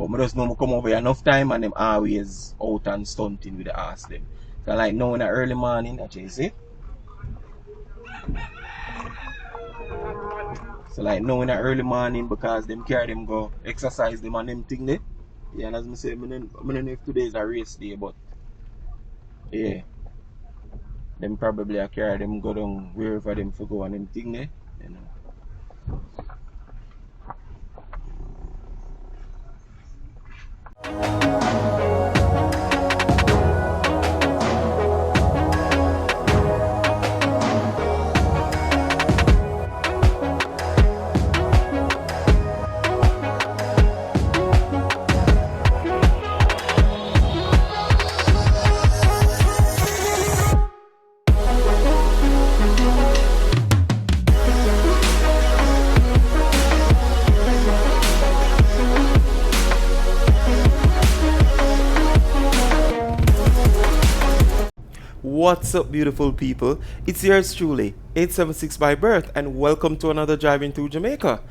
But I just know I come over here enough time and them always out and stunting with the ass them. So like now in the early morning, that's you see. So like now in the early morning because them carry them go exercise them and them thing there. Yeah, and as I say, I don't know if today is a race day, but yeah. Them probably a carry them go down wherever them for go and them thing there. You know. What's up, beautiful people? It's yours truly, 876 by birth, and welcome to another Driving Through Jamaica.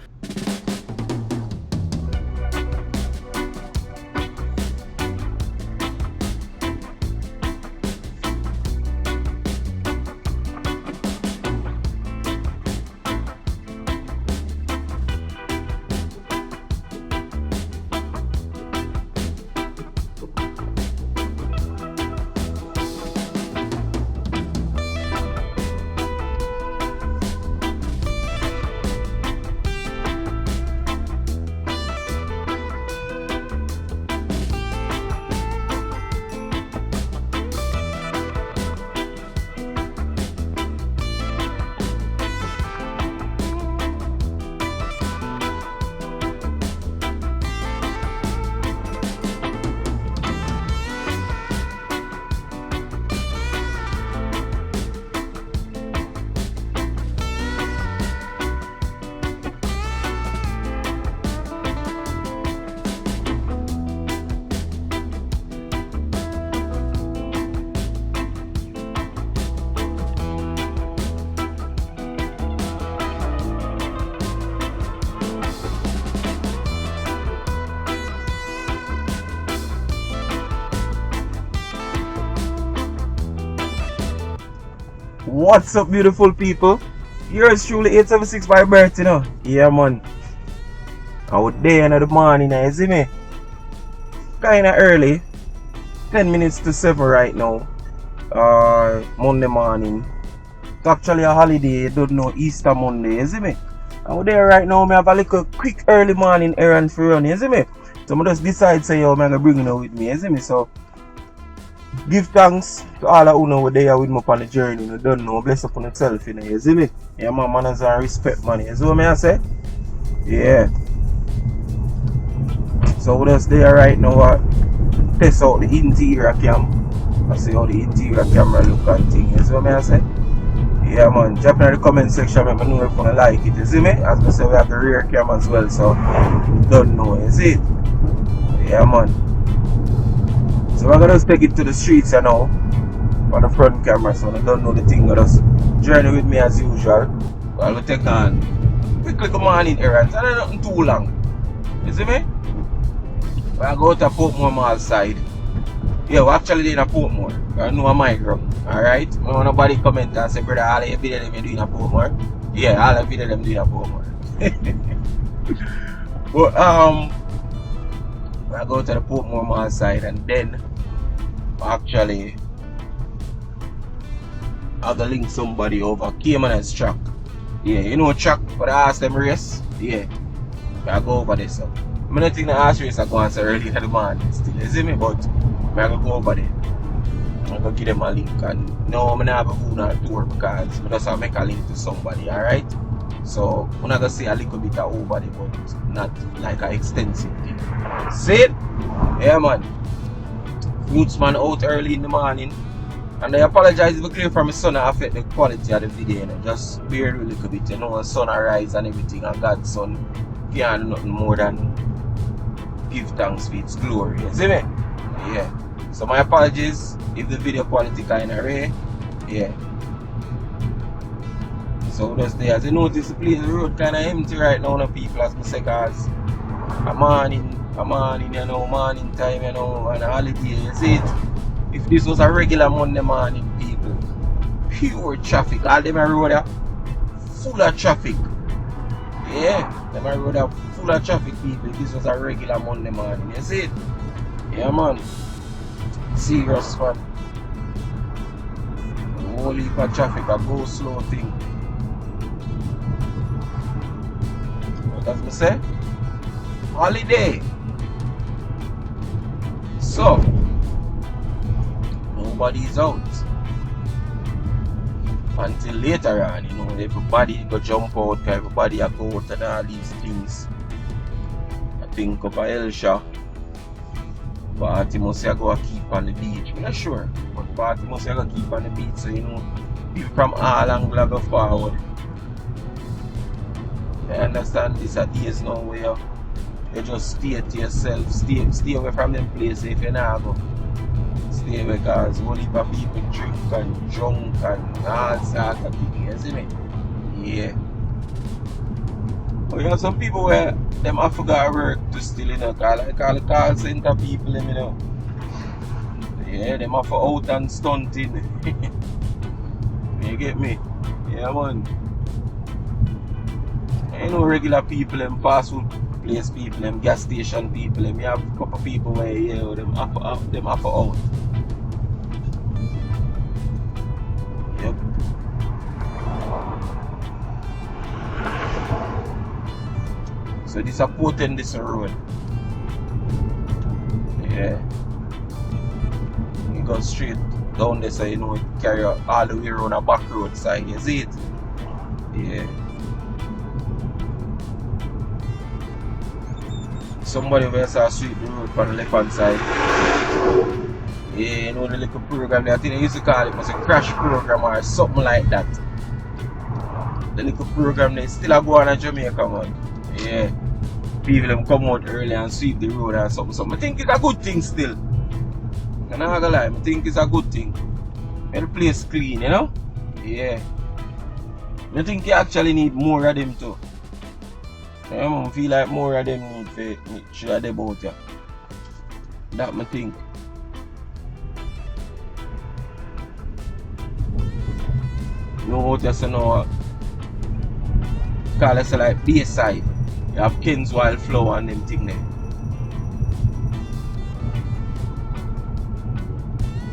What's up, beautiful people? Yours truly, 876 by birth, you know. Yeah, man. Out there in the morning, you see me? Kinda early. 10 minutes to 7 right now. Monday morning. It's actually a holiday, you don't know, Easter Monday, you see me? Out there right now, I have a little quick early morning errand for run, you see me? So I just decide, say, yo, I'm gonna bring it with me, you see me? So, give thanks to all of you who were there with me on the journey. You don't know, bless up on yourself, you know, you see me? Yeah, man, manners and respect, man. You see what I say? Yeah. So we're just there right now, test out the interior cam. I see how the interior camera look and things. You see what I say? Yeah, man, drop in the comment section, let me know if you like it. You see me? As I say, we have the rear cam as well, so don't know, you see it? Yeah, man. So we're gonna just take it to the streets, you know, for the front camera, so I don't know the thing. Just journey with me as usual. Well, we take on quick little morning errands, and nothing too long. You see me? We'll go to Portmore Mall side. Yeah, we're actually in a Portmore. I know a micro. Alright? I don't want nobody comment and say, brother, all the video them you doing a Portmore. Yeah, all the video them doing a Portmore. But I go to the Portmore Mall side, and then actually I'll go link somebody over Caymanas track. Yeah, you know track for the ask them race? Yeah. I go over there, so I don't think the ask race I go on so early in the morning still, you see me? But I go over there. I'm gonna give them a link, and no, I'm not have a phone or tour because I just make a link to somebody, alright? So I'm not gonna say a little bit over there, but not like an extensive thing. See it? Yeah, man. Roots man out early in the morning. And I apologize if I clear from my son I affect the quality of the video, you know. Just bear with a little bit, you know, sun arise and everything, and God's son can't do nothing more than give thanks for its glory. You see me? Yeah. So my apologies if the video quality kinda rare. Yeah. So just there, as you notice, the road kinda empty right now, no people, as I say, cause a morning a morning, you know, morning time, you know, and a holiday, you see it? If this was a regular Monday morning, people, pure traffic, all them road are full of traffic. Yeah, them road are full of traffic, people. If this was a regular Monday morning, you see it? Yeah, man. Serious, man. Whole heap of traffic, a go slow thing. What does me say? Holiday. So, nobody's out. Until later on, you know, everybody go jump out, everybody go out and all these things. I think of Elsha. Party must go keep on the beach. I'm not sure. But party must go keep on the beach. So, you know, people from all angles go forward. I understand this are days now where you just stay to yourself. Stay away from them places if you not go. Stay away because whole heap of people drink and drunk and all sorts of things. You see me? Yeah. But you have some people where them have to go to work to still, you know, call call center people, you know. Yeah, them have to out and stunting. You get me? Yeah, man. You know, regular people, them fast food place people, them gas station people, them you have a couple of people where, yeah, them have to out. Yep. So this supporting this road. Yeah. You go straight down there, so you know it carry all the way around a back road side, you see it? Yeah. Somebody who saw sweep the road on the left hand side. Yeah, you know the little program there, I think they used to call it was a crash program or something like that. The little program they still go on in Jamaica, man. Yeah. People them come out early and sweep the road and something. I think it's a good thing still. I'm not gonna lie, I think it's a good thing. Make the place clean, you know? Yeah. I think you actually need more of them too. I feel like more of them need to share them out here. That I think. You know what you say now? Call it like Bayside. You have Ken's Wildflower and them thing there.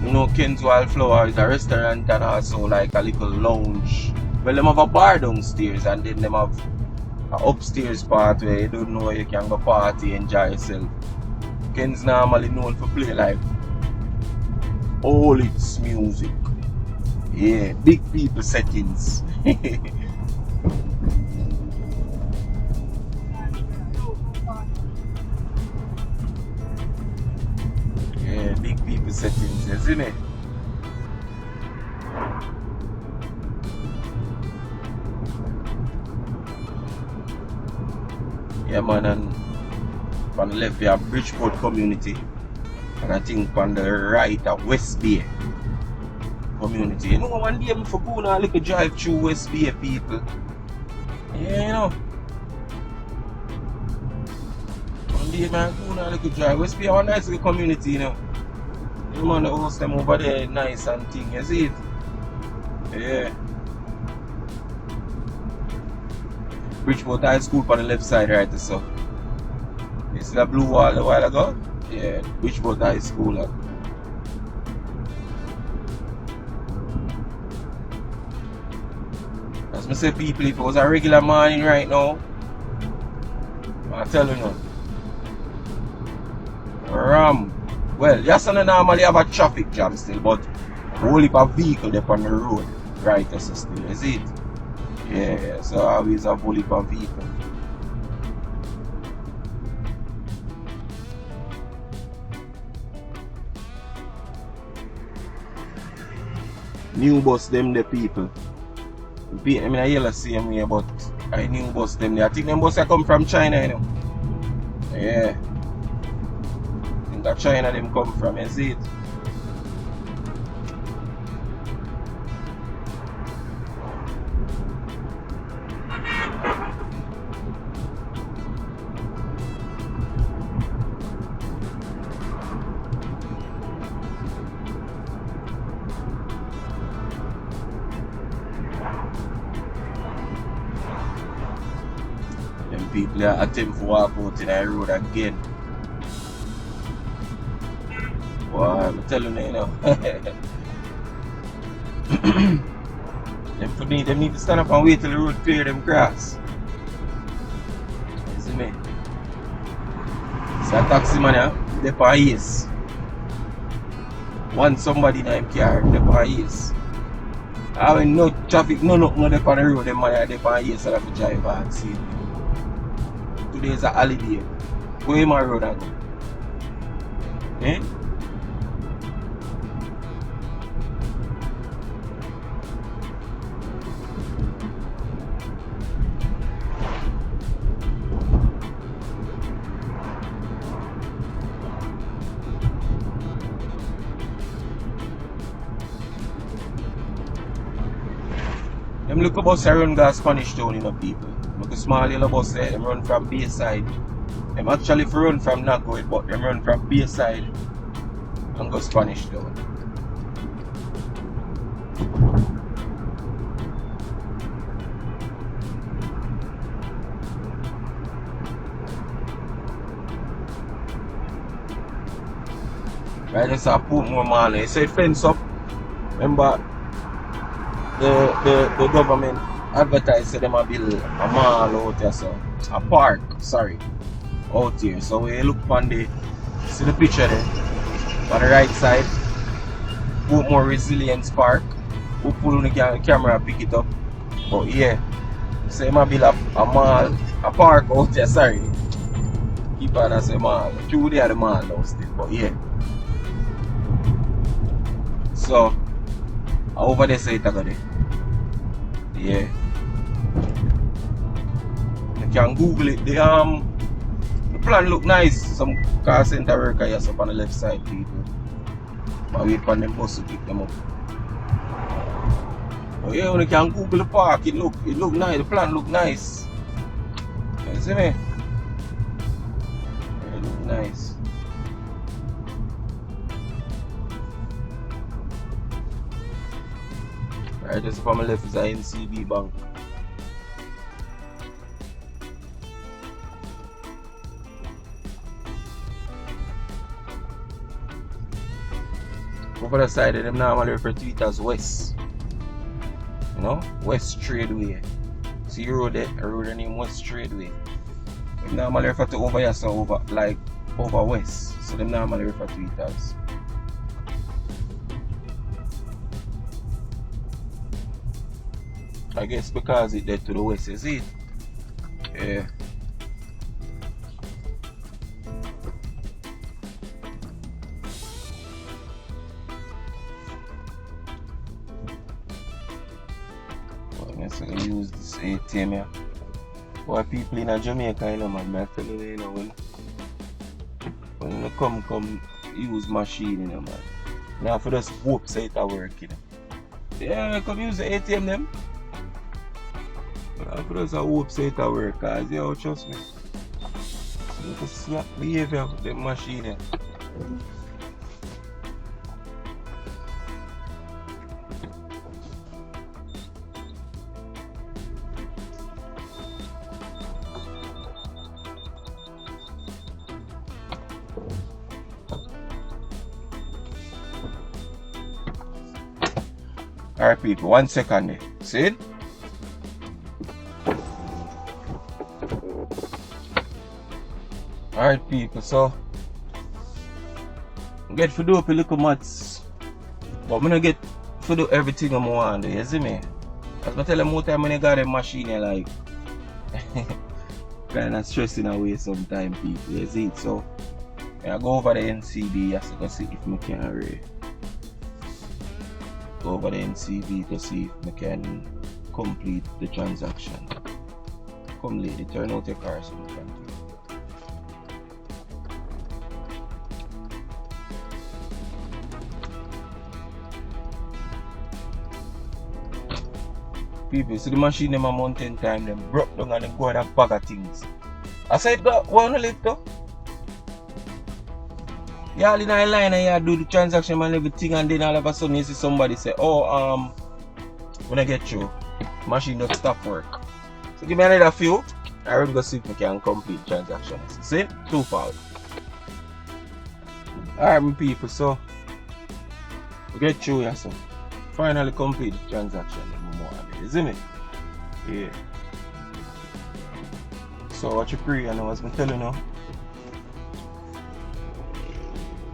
You know Ken's Wildflower is a restaurant and also like a little lounge. Well, them have a bar downstairs and then them have an upstairs part where you don't know you can go party, enjoy yourself. Ken's normally known for play like all its music. Yeah, big people settings. Yeah, big people settings, isn't it? Yeah, man, and on the left we have Bridgeport community, and I think on the right a West Bay community. You know, one day I'm for going a little drive through West Bay people. Yeah, you know. One day man going a little drive. West Bay is a nice little community, you know. You man the host them over there nice and thing, you see it? Yeah. Bridgeport High School on the left side right so. You see that blue wall a while ago? Yeah, Bridgeport High School. As I say people, if it was a regular morning right now, I'm telling you. Well, yes and normally have a traffic jam still, but a whole heap of vehicle there on the road right so still, is it? Yeah, so I always have a whole heap of vehicle. New bus them the people. I mean I hear the same way, but I new bus them there. I think them bus come from China, you know. Yeah. I think that China them come from, you see it? people attempt to walk out in the road again. Well, I'm telling you, you know. Them need to stand up and wait till the road clear them grass. You see me? So a taxi man, they for years. Want somebody in him car, they for years. I mean, no traffic, no they on the road, them man they for years so I have to drive and see. Today is a holiday. Go in my road and go. Eh? Them little bus run gas Spanish town, you know, people. Look a small yellow bus there, them run from Bayside. Them actually run from LiQWYD, but them run from Bayside and go Spanish town. Right, just a Portmore mall. They said fence up. Remember the government advertised them a build a mall out here, so a park, sorry, out here. So we look on the see the picture there on the right side, Portmore Resilience Park. We pull on the camera and pick it up. But yeah, so they build a mall, a park out here, sorry. Keep on as a mall. True they are the mall now still, but yeah. So over there say it again. Yeah. You can Google it. The plan look nice. Some car center worker here up on the left side, people. But wait for them bus to pick them up. Oh yeah, when you can Google the park, it look nice. The plan look nice. You see me? It look nice. Right, just from my left is a NCB bank. Over the side of them normally refer to it as West. You know? West Tradeway. See the road there? A road named West Tradeway. They normally refer to over here, so over West. So they normally refer to it as. I guess because it's dead to the west, is it? Yeah. Well, I'm going to use this ATM here. Why people in Jamaica, you know, man, I'm telling you, you know, when you come use machine, you know, man. Now for just hope say it work, you know. Yeah, you can use the ATM them. I just hope say it work, cause yo, trust me. Look at slack behavior of the machine here. Alright people, 1 second there. See it? Alright people, so I get to do up a little maths, but I'm not get to do everything I want to do, you see me? As I tell them more time when I got a machine here, like kind of stressing away sometimes people, you see it? So I go over the NCB just to see if I can go over the NCB to see if I can complete the transaction. Come lady, turn out your car so I can do it. People, see the machine them a mountain time, them broke down and them go and a bag of things. I said, but wanna live though? You all in a line and you do the transaction and everything, and then all of a sudden you see somebody say, oh, when I get you, machine don't stop work. So give me another few, I'm gonna see if I can complete transaction. See? Too far. Alright, my people, so we get through here, so finally complete the transaction in the morning, isn't it? Yeah. So what you pray, you know, as I'm telling you.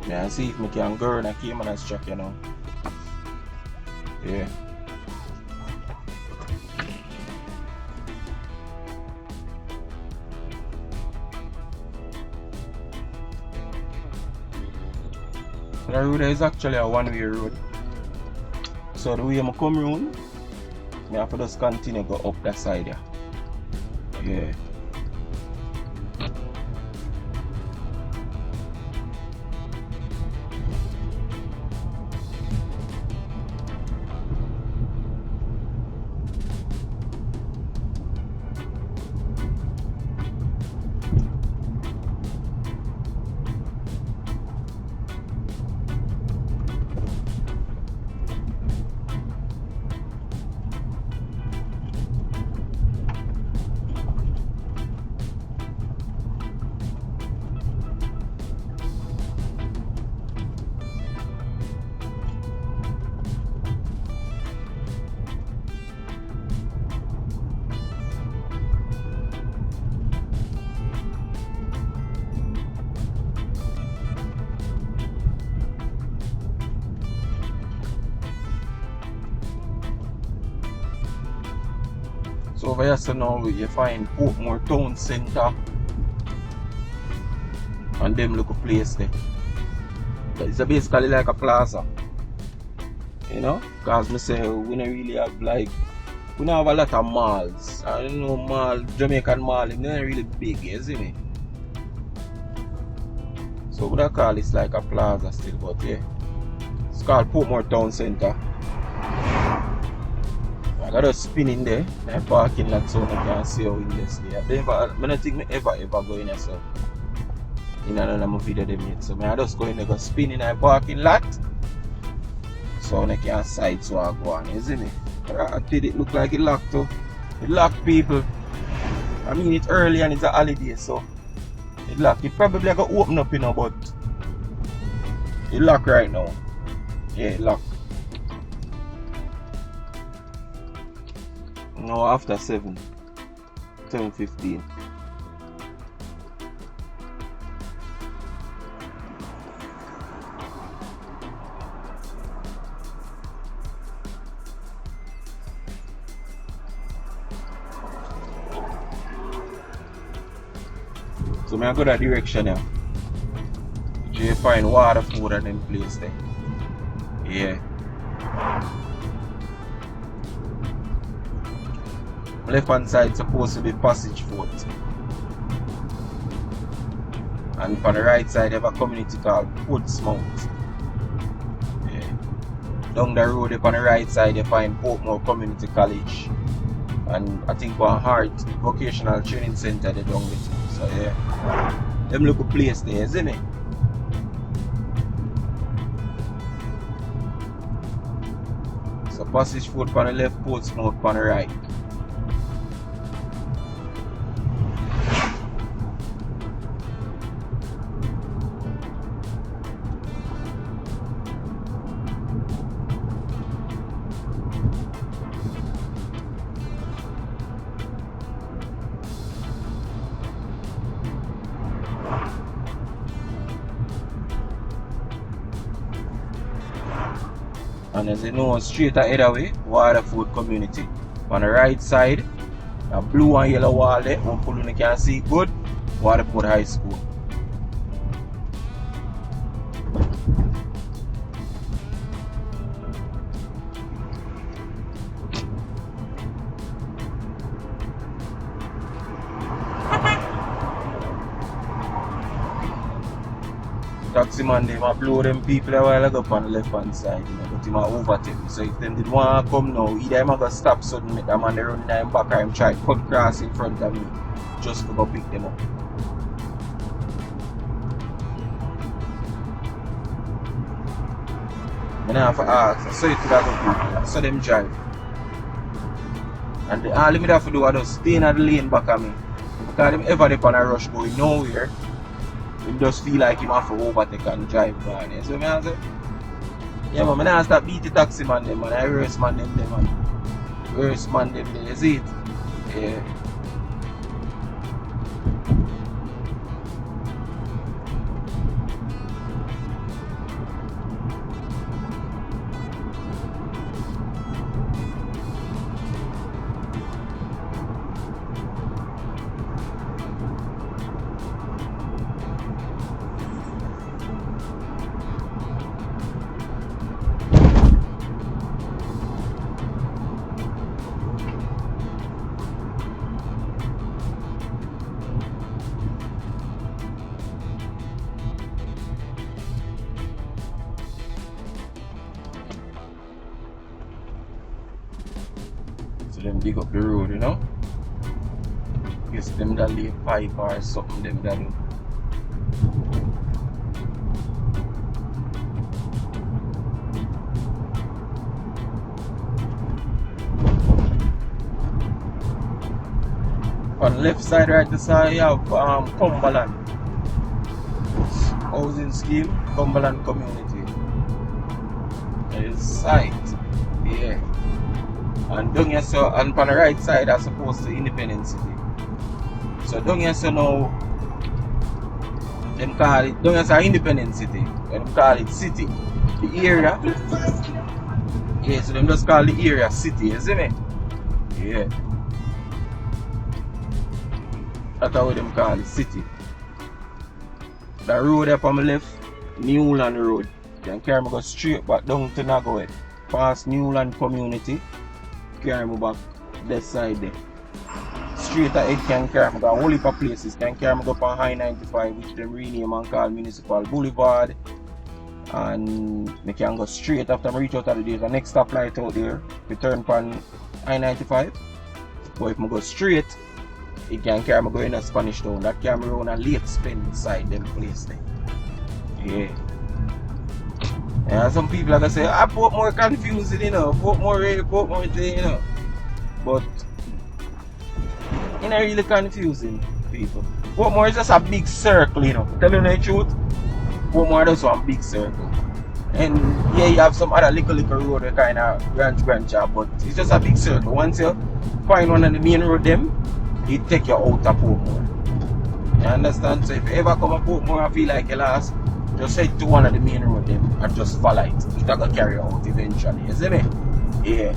Yeah, see if I can go and I Caymanas track, you know. Yeah. The road is actually a one-way road. So the way I come round, I have to just continue go up that side here. Yeah. So over here, so now you find Portmore Town Centre and them look a place there. It's basically like a plaza. You know? Because I say we don't really have like, we don't have a lot of malls. I don't know mall, Jamaican mall, it's not really big, isn't it? So we don't call this like a plaza still, but yeah. It's called Portmore Town Centre. I got a spin in there, my parking lot, so I can see how in this day. I don't think I ever go in there, so in another video they made. So I just go in there, go spin in my parking lot, so I can side so I go on, isn't it? I did it look like it locked too. It locked, people. I mean it's early and it's a holiday, so it locked. It probably got open up, you know, but it locked right now. Yeah, it locked. No, after 7:15. So I go that direction now. You find water, food and them place there. Yeah. Left hand side supposed to be passage foot. And on the right side you have a community called Portmore. Yeah. Down the road on the right side you find Portmore Community College. And I think one Heart Vocational Training Center they down with. So yeah. Them look a place there, isn't it? So passage foot on the left, Portsmouth on the right. And as you know, straight ahead away, Waterford Community. On the right side, a blue and yellow wall there, hopefully you can see it good, Waterford High School. Taxi man, they might blow them people a while ago on the left hand side, you know, but he might overtake me. So if them did want to come now, either I'm going to stop suddenly, that man they run down back or I'm trying to cut cross in front of me just to go pick them up. I have to ask, so you could have to do, so them drive. And all I have to do is just stay in the lane back of me. Because him ever dip on a rush going nowhere. Him just feel like him have to overtake and drive man. You see me I say? Yeah man, I not stop beat the taxi man them man. I worst man them man. Worst man them there, you see it? Yeah. So them dig up the road, you know? Guess them that lay pipe or something them that do. On the left side right the side you have Cumberland housing scheme, Cumberland community. There is site. Yeah. And down here so and on the right side as opposed to Independence City. So down here so now them call it down here so Independence City. Them call it city. The area. Yeah, so them just call the area city, you see me? Yeah. That's how them call it city. The road up on my left, Newland Road. You can carry me go straight back down to Nagaway. Past Newland community. Carry me back that side there. Straight ahead can carry me go a whole heap of places. Can carry me go on High 95 which them rename and call Municipal Boulevard. And we can go straight after I reach out of the day. The next stoplight out there, we turn on High 95. But if I go straight, it can carry me go in a Spanish Town. That carry me around a late spend inside them place there. Yeah. And some people are gonna say, I put more confusing, you know, put more thing, you know. But it's not really confusing, people. Portmore is just a big circle, you know. Tell you the truth, Portmore is one big circle. And yeah, you have some other little road that kind of branch out, but it's just a big circle. Once you find one of the main road them, it take you out of Portmore. You understand? So if you ever come to Portmore and feel like you lost, just head to one of the main road them and just follow it. It's gonna carry you out eventually, you see me? Yeah.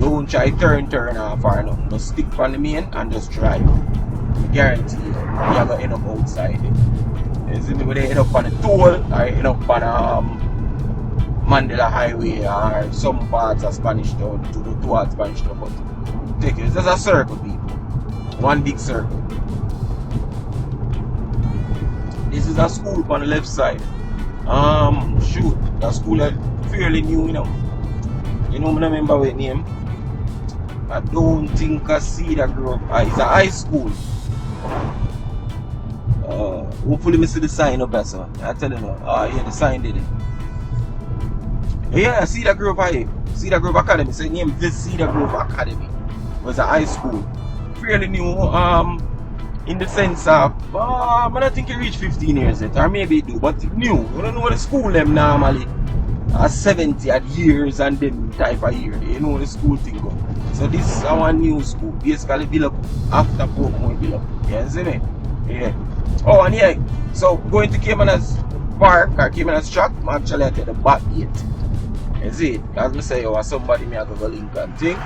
Don't try turn off or nothing. Just stick on the main and just drive. I guarantee you, you're gonna end up outside it. You see me? Whether you end up on the toll or you end up on Mandela Highway or some parts of Spanish Town towards Spanish Town. But take it, it's just a circle, people. One big circle. This is a school on the left side. Shoot, the school is fairly new, you know. You know, I remember what name. I don't think I see that group. It's a high school. Hopefully I see the sign up there, so I tell you now. Yeah, the sign did it. Yeah, Cedar Grove High. Cedar Grove Academy. So name this Cedar Grove Academy. It was a high school. Fairly new. In the sense of, I don't think it reached 15 years yet, or maybe it do, but new. You don't know what the school them normally are 70 at years and them type of year. You know the school thing go. So this is our new school, basically built up after Portmore built up. You see me? Yeah. Oh, and yeah, so going to Caymanas Park or Caymanas Track, I'm actually at the back gate. You see it? As I say, or somebody may have a link and thing.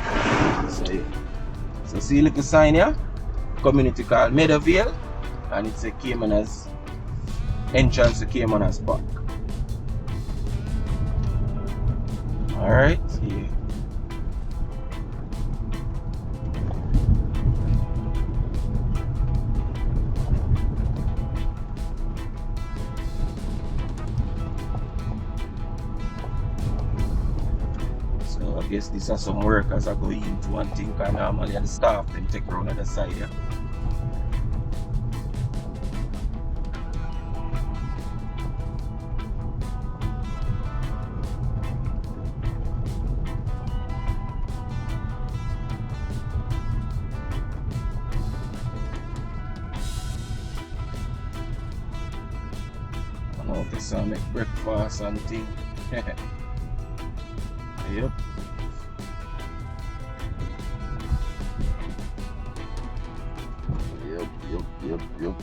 So yeah. So see look the sign here? Community called Meadowvale, and it's a Caymanas entrance to Caymanas Park. Alright, yeah. So I guess these are some workers are going into one thing, and normally the staff them take around on the side here. out there, so I make breakfast and thing. Yep.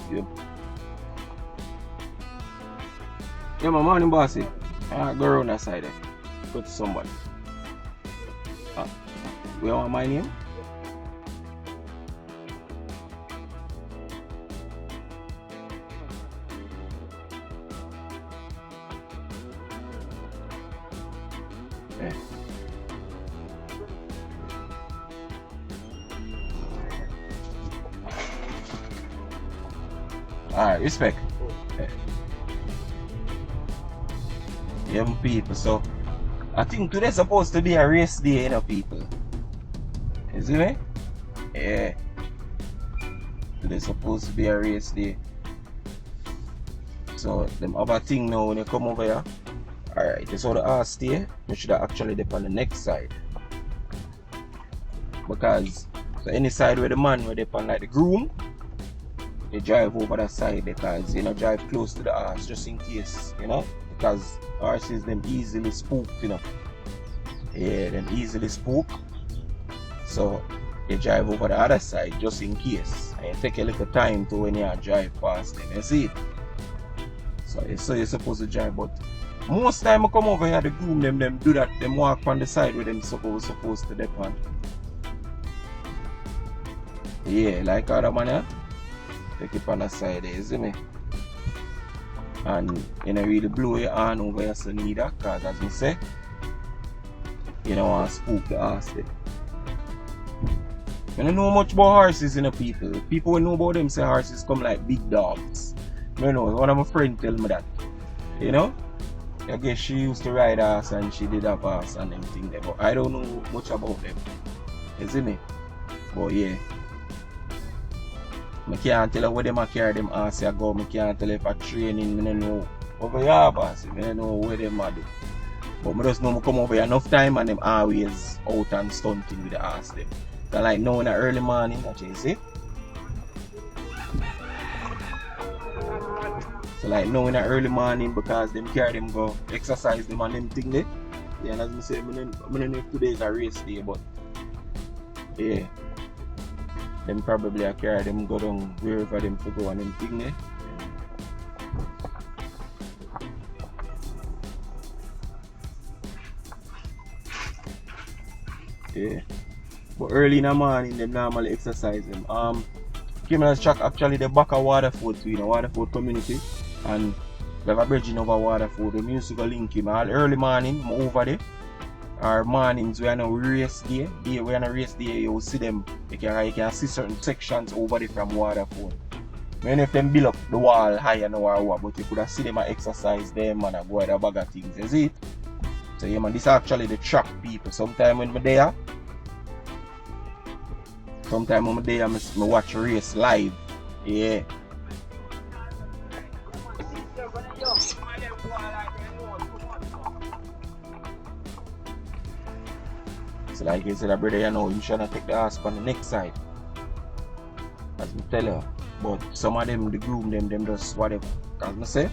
Yep. Yeah, my morning bossy. I go around that side there. Go to somebody. We want my name? Yeah. Alright, respect. Young people, so I think today's supposed to be a race day, you know, people. You see me? Yeah. Today's supposed to be a race day. So them have a thing now when you come over here. Alright, this is how the horse stay. You should have actually dip on the next side. Because so any side where the man will dip on like the groom, they drive over that side because you know drive close to the horse just in case, you know, because horses them easily spook, you know. Yeah, them easily spook. So you drive over the other side just in case. And you take a little time to when you drive past them, you see it? So you're supposed to drive, but most time I come over here, the groom them do that, them walk on the side where them supposed to dip on. Yeah, like other man here. Take it on the side there, you see me? And you know really blow your hand over here so neither, cause as me say, you don't want to spook the horse there. I don't know much about horses, you know, people. People who know about them say horses come like big dogs. You know, one of my friends tell me that. You know? I guess she used to ride horse and she did have horse and them thing there, but I don't know much about them. You see me? But yeah. I can't tell her where them carry them horse go. I can't tell her if I training, I don't know. Over here, boss, I don't know where them do. But I just know I come over here enough time and them always out and stunting with the horse them. So like now in the early morning, that's you see? So like now in the early morning because them carry them go exercise them and them thing there. Yeah, and as I say, I don't know if today is a race day, but yeah. Them probably carry them go down wherever them to go and them thing there. Yeah. But early in the morning, them normally exercise them. Caymanas track actually the back of Waterford, you know, Waterford community, and we have a bridging over Waterford. We used to go link him all early morning, I'm over there. Our mornings we are now race day. We are on a race day, you will see them. You can see certain sections over there from Waterford. Many of them build up the wall higher now or what, but you could have see them exercise them and go at a bag of things, you see it? So yeah man, this is actually the track people. Sometimes when I'm there, sometimes when I'm there, I watch race live. Yeah. So like you said, brother, you know, you shouldn't take the horse on the next side. As I tell you. But some of them, the groom them just whatever. As I say,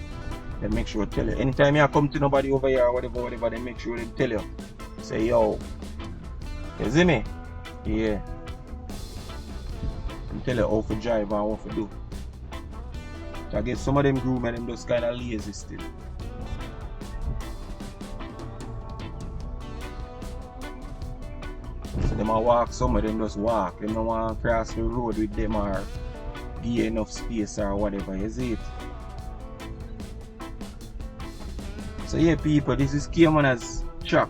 they make sure to tell you. Anytime you come to nobody over here or whatever, they make sure they tell you. Say, yo. You see me? Yeah. And tell you how to drive and what to do. So I guess some of them groom and them just kind of lazy still. So them a walk, some of them just walk. They don't want to cross the road with them or give enough space or whatever, you see it? So yeah people, this is Caymanas track,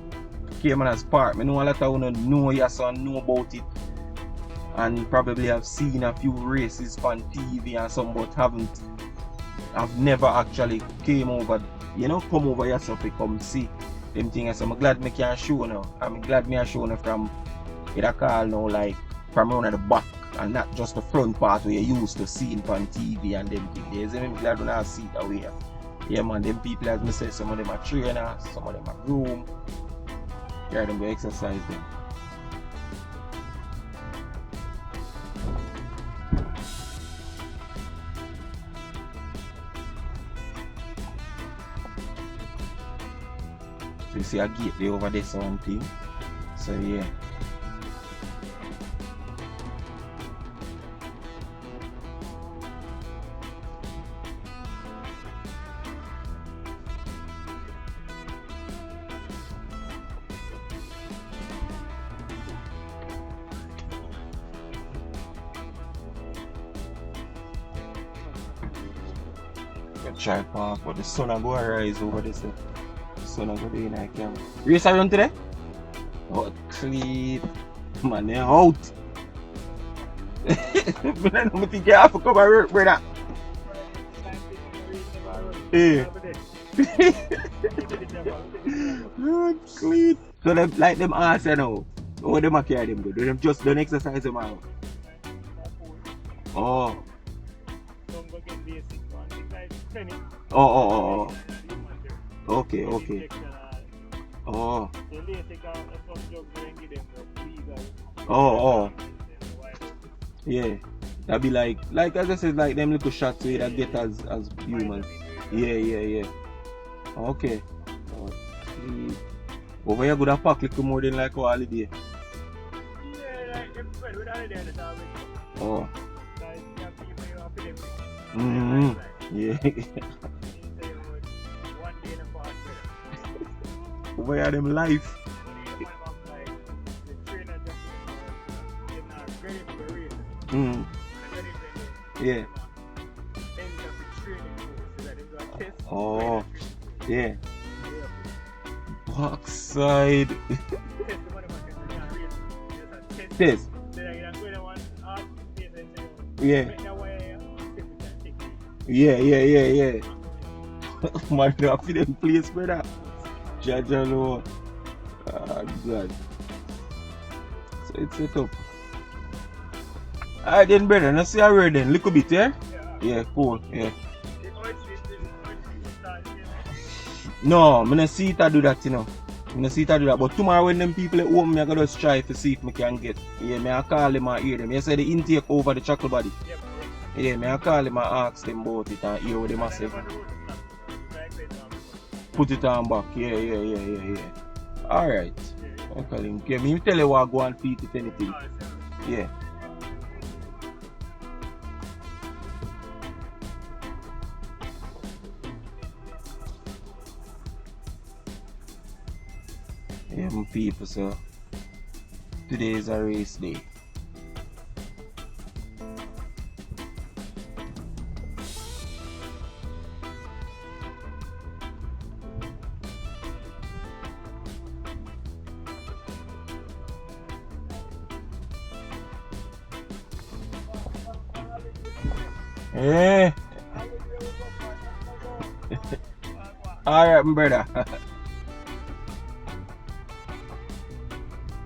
Caymanas Park. I know a lot of you know yes and know about it. And probably have seen a few races on TV and some but I've never actually came over, you know, come over yourself to come see them things. So I'm glad I can show now. I'm glad I show now from it a call now like from around at the back and not just the front part where you used to see it on TV and them things. I'm glad when I see it away. Yeah man, them people as I say, some of them are trainers, some of them are groom. Yeah, them go exercise them. So you see a gate there over there something. So yeah. Try park, but the sun will go rise over this. The sun will go there in the camera. Race around today? Oh, clean. Man, they're out. But I don't think you have to come and work, brother. Yeah. Oh, clean. So, them, like them ass, you know. Oh, them carry them good. Them just don't exercise them out. Oh. Oh. Okay. Oh. Oh. Yeah. That be like as I said, like them little shots where that get as humans. Yeah. Okay. Over here good a pack little more than like a holiday. Yeah, like them spread with holiday at the time. Oh. Like you Mm-hmm. Yeah. Over here them life. Mm. Yeah. Oh. Yeah. Backside. Test. Yeah. Yeah. Man, I feel them place, brother. Jaja no. Ah, God. So it's set up. Alright then, brother. Now see how we're then. Little bit, yeah? Yeah, cool. Yeah. No, I don't see it to do that, you know. I don't see it to do that. But tomorrow when them people at home, I gotta just try to see if I can get. Yeah, I call them and hear them. You say the intake over the chocolate body. Yeah, I call them and ask them about it and hear what they must say. Put it on back. Yeah. Alright. Okay, okay. Me tell you what go and feed it anything. Yeah. Yeah, my people, so today is a race day. Yeah. Alright, my brother.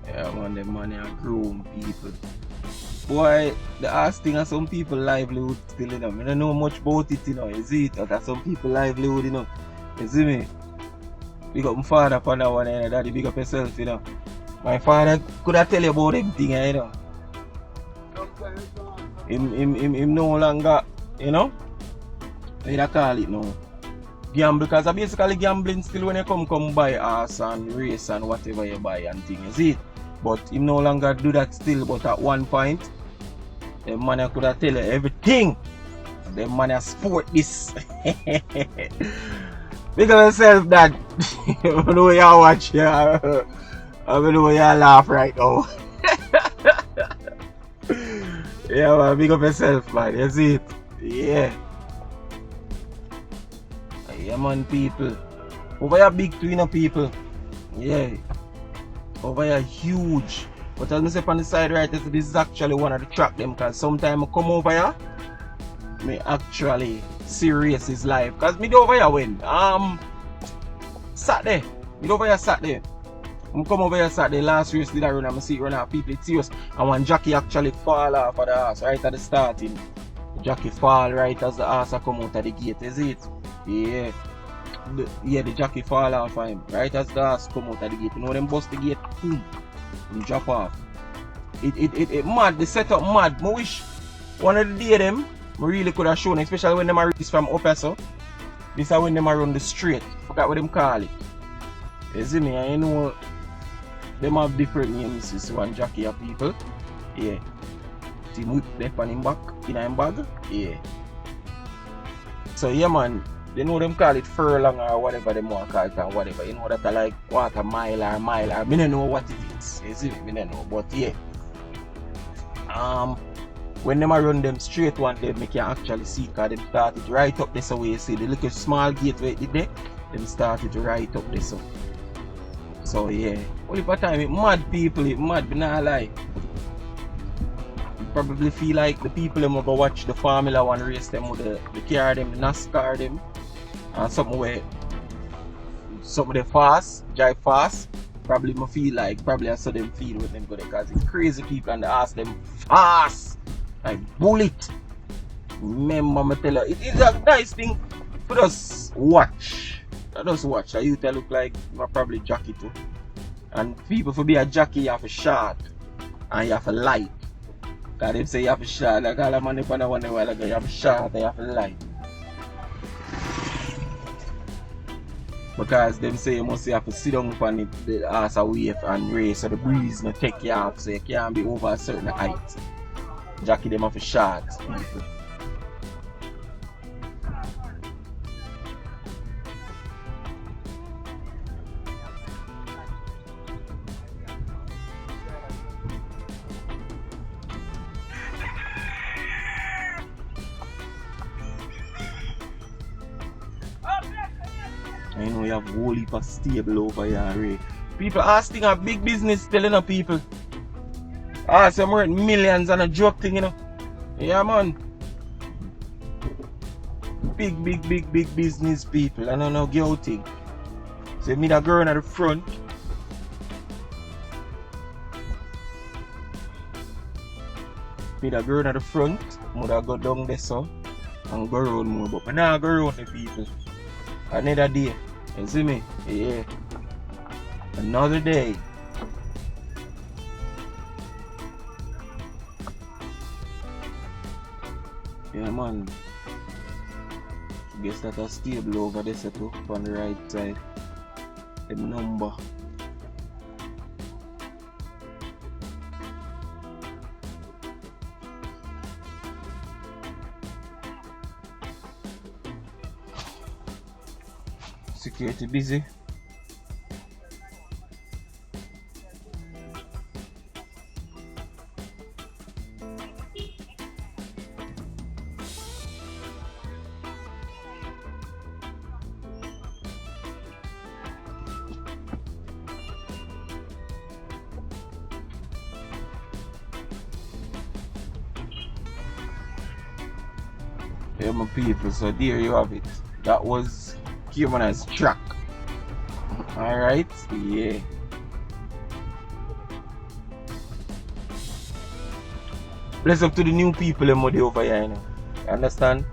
Yeah, man, them money are grown people. Boy, the ass thing of some people livelihood still, you know. I don't know much about it, you know. You see it? That's some people livelihood, you know. You see me? Big up my father for that one, and daddy, big up yourself, you know. My father could have tell you about them thing, you know. Him no longer, you know. What you call it now? Gamble, because basically gambling still when you come buy ass and race and whatever you buy and thing, you see it? But him no longer do that still, but at one point, the man could have tell you everything. The man sport this. Big up yourself, Dad. I know you watch, yeah. I know you laugh right now. Yeah, man, big up yourself, man. You see it? Yeah. Yeah, man, people. Over here, big twin of people. Yeah. Over here, huge. But as I say on the side right, this is actually one of the track them, because sometimes I come over here, me actually serious is live. Because me do over here when? Saturday. Me do over here Saturday. I come over here Saturday, last race did I run and I see it run out people, it's serious. And when Jackie actually fall off of the ass right at the starting. Jackie fall right as the ass come out of the gate, is it? Yeah. The Jackie fall off of him. Right as the ass come out of the gate. You know them bust the gate, boom. And drop off. It mad, the setup mad. I wish one of the day them I really could have shown, especially when them are race from up here, so. This is when them are run the straight. Forgot what them call it. You see me? And you know, them have different names. This one jockey of people. Yeah. Team with left on him back, in him bag. Yeah. So yeah man, they know them call it furlong or whatever they want to call it or whatever. You know that I like quarter mile or mile or I don't know what it is. You see me? I don't know. But yeah. When them run them straight one day, me can actually see because them started right up this way. You see the little small gate where it did there, them started right up this way. So yeah. Only for time it mad people, it mad, but not lie. You probably feel like the people them will go watch the Formula 1 race them with the car them, the NASCAR them, and something they fast, drive fast. Probably me feel like, probably I saw them feel with them go there because it's crazy people and they ask them fast. Like bullet. Remember me tell you, it is a nice thing for us watch. I just watch. I used to look like I probably jockey too. And people for be a jockey you have to short and you have to light. Cause they say you have to short, like all the money for the one while ago, you have to short and you have to light. Because them say you must have to sit down on it, the ass a wave and race so the breeze no take you off so you can't be over a certain height. Jockey them have to short people. I know you have a whole heap of stable over here, Ray. People asking a big business telling people. Some worth millions and a joke thing, you know. Yeah man. Big business people. I don't know girl thing. So me that girl at the front. Me that girl at the front. Mother go down there so and go around more. But I now go around the people. Another day. You see me? Yeah. Another day. Yeah man. Guess that a stable over there set up on the right side. The number. Security busy. Yeah my people, so there you have it. That was Caymanas track. Alright, yeah. Bless up to the new people over here, you know. You understand?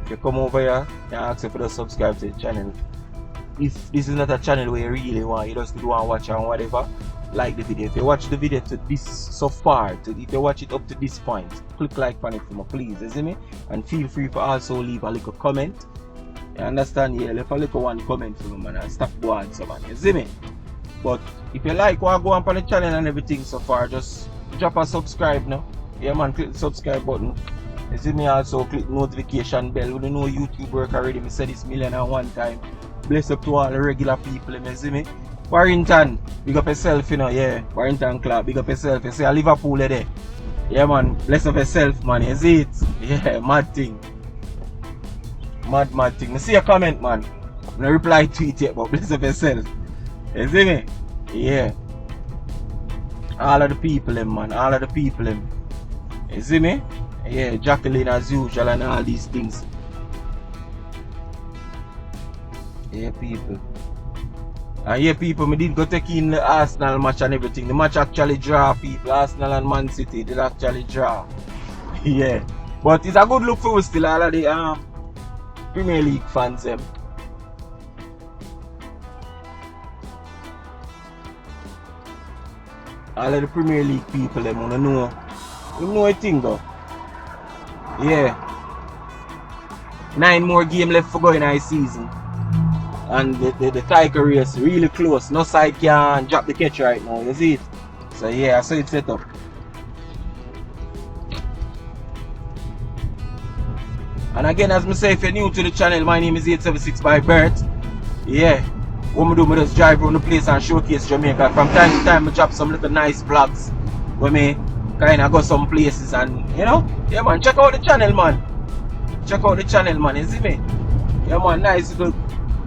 If you come over here, you ask you for the subscribe to the channel. If this is not a channel where you really want, you just want to watch and whatever, like the video. If you watch the video to this so far, if you watch it up to this point, click like on it for me, please, you see me? And feel free to also leave a little comment. You understand? Yeah, leave a little one comment for me, man, and stop going so man, you see me? But if you like what go on the channel and everything so far, just drop a subscribe now. Yeah man, click the subscribe button. You see me? Also click notification bell. We don't know YouTube work already. Me said this million and one time. Bless up to all the regular people, you see me? Warrington, big up yourself, you know, yeah. Warrington Club, big up yourself. You see a Liverpool there. Yeah man, bless up yourself, man, you see it? Yeah, mad thing. Mad thing. I see a comment, man. I'm not reply to it yet, but bless up yourself. You see me? Yeah. All of the people, man. All of the people, you see me? Yeah, Jacqueline as usual and all these things. Yeah, people. And yeah, people, me did go take in the Arsenal match and everything. The match actually draw, people. Arsenal and Man City did actually draw. Yeah. But it's a good look for us still, all of the Premier League fans, them. All of the Premier League people, them wanna know. You know a thing though. Yeah. 9 more games left for going in season. And the tiger race really close. No side can drop the catch right now, you see it? So yeah, so it's set up. And again, as I say, if you're new to the channel, my name is 876 by Bergs. Yeah. What I do, I just drive around the place and showcase Jamaica. From time to time, I drop some little nice vlogs where me kind of go some places and, you know, yeah man, check out the channel, man. Check out the channel, man, you see me? Yeah man, nice little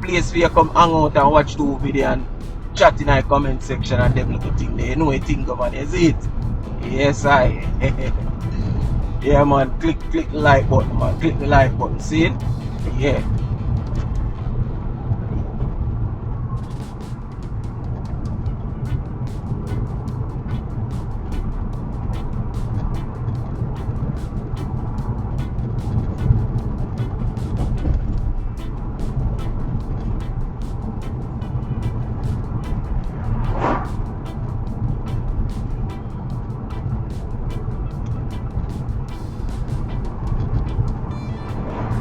place for you come hang out and watch the video and chat in the comment section and them little thing there. You know what thing, man, you see it? Yes, I. Yeah man, click the like button, man. Click the like button, see it? Yeah.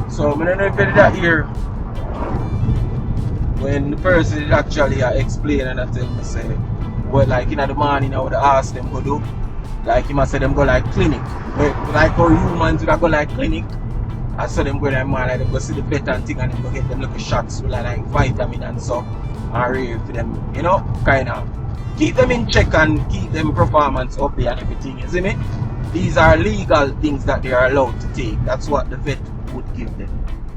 So I don't know if you did that here when the person actually explain and I tell me say, well, like in the morning I would ask them go do, like he must say them go like clinic, but like how humans would go like clinic. I saw them go there man, like them go see the vet and thing and them go get them little shots with like vitamin and stuff and rave for them, you know, kind of keep them in check and keep them performance up there and everything, you see me? These are legal things that they are allowed to take. That's what the vet would give them.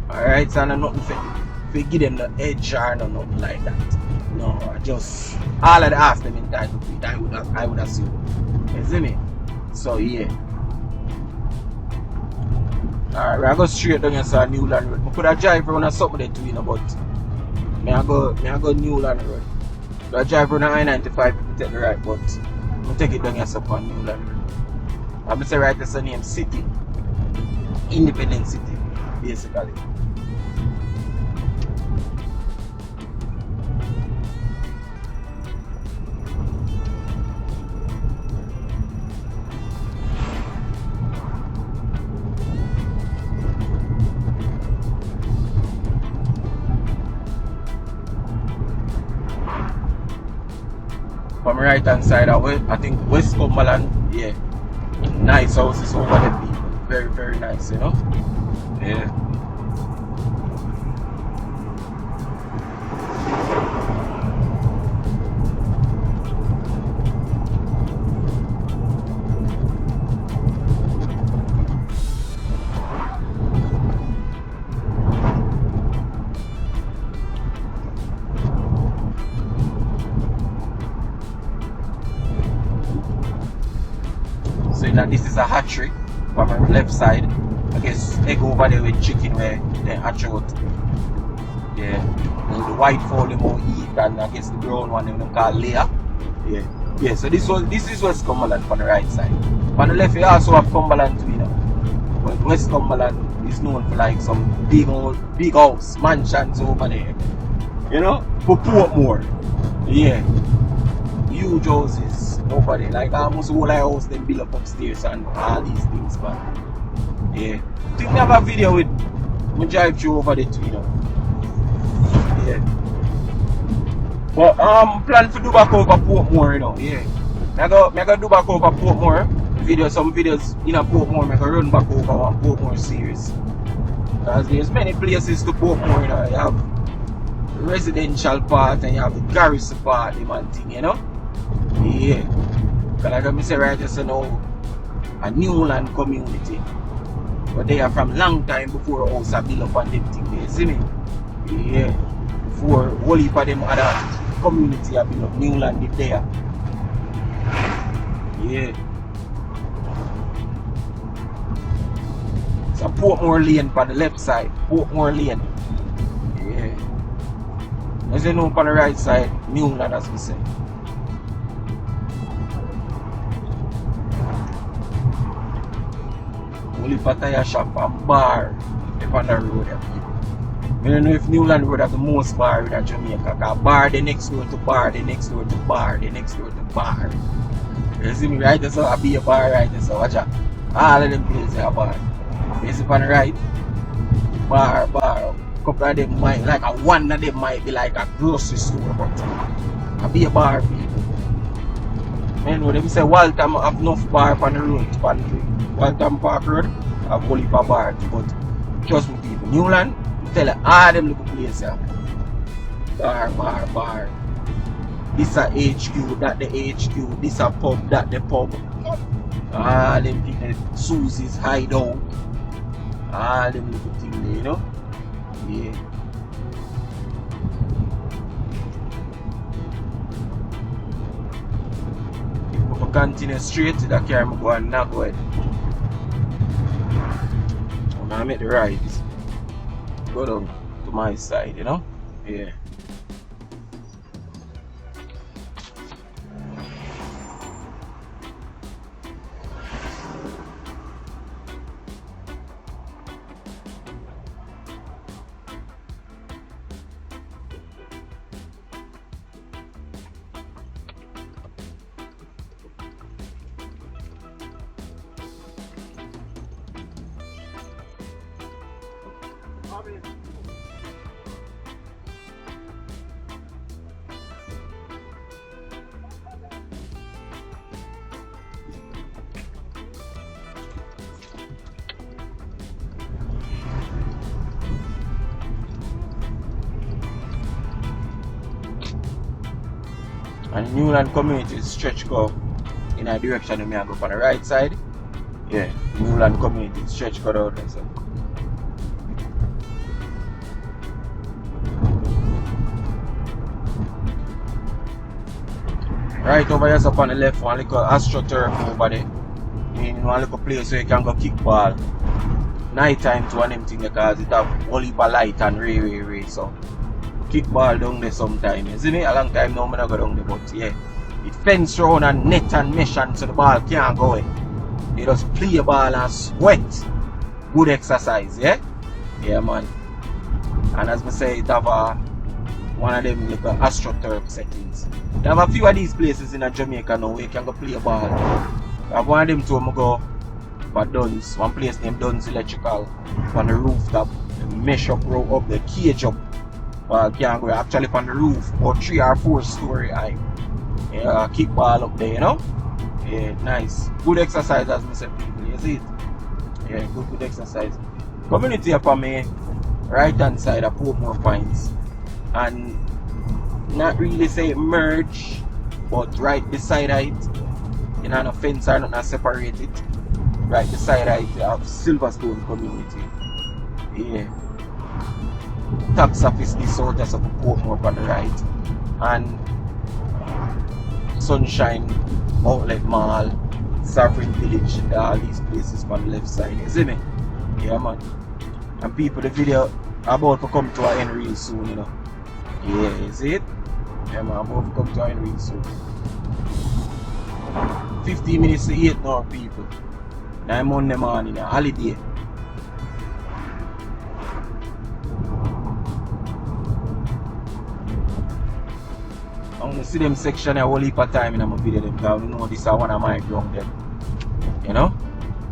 Alright, so I'm not if you give them the edge or nothing like that. No, I just all I'd ask them entitled to it, I would assume. You see me? So yeah. Alright, I go straight down here to Newland Road. I could have drive around something there too, you know, but I go Newland Road. So I drive around I-95 to take the right, but I take it down here to Newland Road. I'm say right that's the name City. Independent City, basically. From right hand side away, I think West Cumberland, yeah. Nice houses over the people. Very, very nice, you know? Yeah. So now this is a hatchery from the left side. I guess they go over there with chicken where they hatch out. Yeah. And the white fowl they more eat and I guess the brown one they call layer. Yeah. Yeah, so this is West Cumberland on the right side. On the left you also have Cumberland too, you know. But West Cumberland is known for like some big house, mansions over there. You know? For Portmore. Yeah. Huge houses over there, like almost all the house they build up upstairs and all these things, man. Yeah. I think we have a video with me drive through over there too, you know. Yeah. But plan to do back over Portmore, you know, yeah. I go do back over Portmore. Some videos in a Portmore, I go run back over one Portmore series. Because there's many places to Portmore, you know. You have residential part and you have the garrison part, man thing, you know. Yeah, because like I say right just now, a Newland community. But they are from long time before house are built up on them thing there, see me? Yeah. Before all heap of them other community are built up, Newland is there. Yeah. So Portmore Lane on the left side, Portmore Lane. Yeah. As you know on the right side, Newland as we say. Only Pataya shop and bar on the road. I don't know if Newland Road have the most bar in Jamaica. Because bar the next door to bar, the next door to bar, the next door to bar. You see me right there, so I be a bar right there, so watch out. All of them places are bar. You see on the right, bar, couple of them might, like one of them might be like a grocery store, but I be a bar people. Man, when them say Walter have enough bar on the road, Walter Park Road, have only for bar, but trust me people, Newland, tell you all them little places. Bar. This a HQ, that the HQ, this a pub, that the pub. All them things, Susie's hideout. All them little things there, you know? Yeah. If I continue straight to the car, I'm going to go ahead. I'm going to make the right. Go down to my side, you know? Yeah. And Newland community stretch go in a direction of me I go on the right side. Yeah, Newland community stretch go out there. So. Right over here up on the left, one little astroturf over there. In one little place where you can go kick ball. Night time to one them thing because it have whole heap of light and ray. So kick ball down there sometime. You see me? A long time now I don't go down there, but yeah. It fence around and net and mesh and so the ball can't go away. You just play a ball and sweat. Good exercise, yeah? Yeah man. And as I say, it have one of them little astroturf settings. They have a few of these places in Jamaica now where you can go play a ball. I have one of them to go for Duns, one place named Duns Electrical on the rooftop. Mesh up, row up the cage up. Can go actually on the roof or 3 or 4 story high. Yeah, kick ball up there, you know? Yeah, nice. Good exercise as I said people, you see it? Yeah, good exercise. Community up on me, right hand side of Portmore Pines. And not really say merge, but right beside it, you know, no fence or not separate it. Right beside it, you have Silverstone community. Yeah. Tax office this out just of Portmore on the right. And Sunshine Outlet Mall, Sovereign Village, all these places on the left side, you see me? Yeah man. And people, the video about to come to an end real soon, you know. Yeah, you see it? Yeah man, about to come to an end real soon. 15 minutes to 8 now people. Now I'm Monday morning, a holiday. I want to see them section a whole heap of time in my video them because I know this is one of my ground them. You know?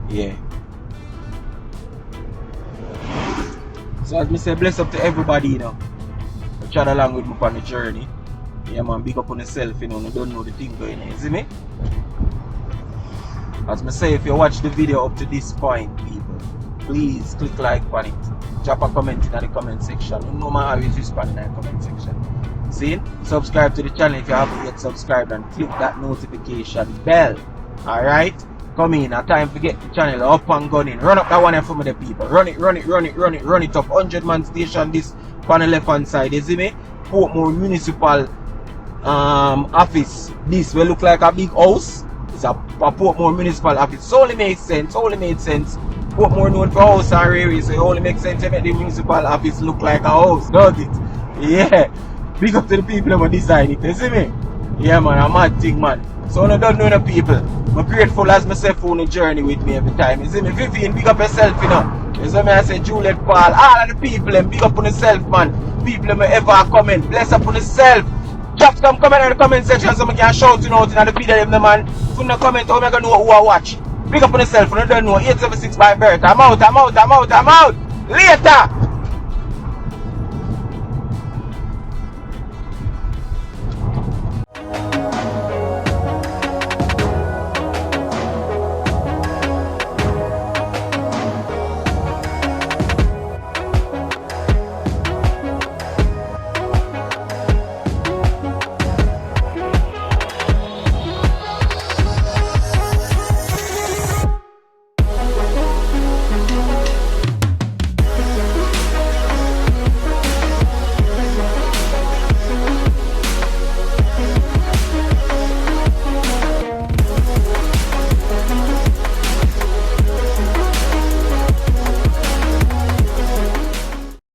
Yeah. So as I say, bless up to everybody, you know. Chat along with me on the journey. Yeah man, big up on yourself, you know, you don't know the thing going on, you see me? As I say, if you watch the video up to this point, people, please click like on it. Drop a comment in the comment section. You know I always respond in the comment section. See? Subscribe to the channel if you haven't yet subscribed and click that notification bell. Alright? Come in, a time to get the channel up and gunning. Run up that one for me the people. Run it up. 100 man station this on the left hand side. You see me? Portmore Municipal office. This will look like a big house. It's a Portmore Municipal office. So only makes sense. Portmore known for house and railway, so it only makes sense to make the municipal office look like a house, does it? Yeah. Big up to the people who design it, you see me? Yeah man, a mad thing man. So I don't know the people. I'm grateful as myself on the journey with me every time. You see me? Vivian, big up yourself, you know. You see me? I say Juliet Paul, all of the people, big up on yourself, man. People who ever comment, bless up on yourself. Drop some comment in the comment section so I can shout you out in the video, man. From the comment, how am I going to know who I watch? Big up on yourself, you don't know. 876 by Bergs. I'm out. Later.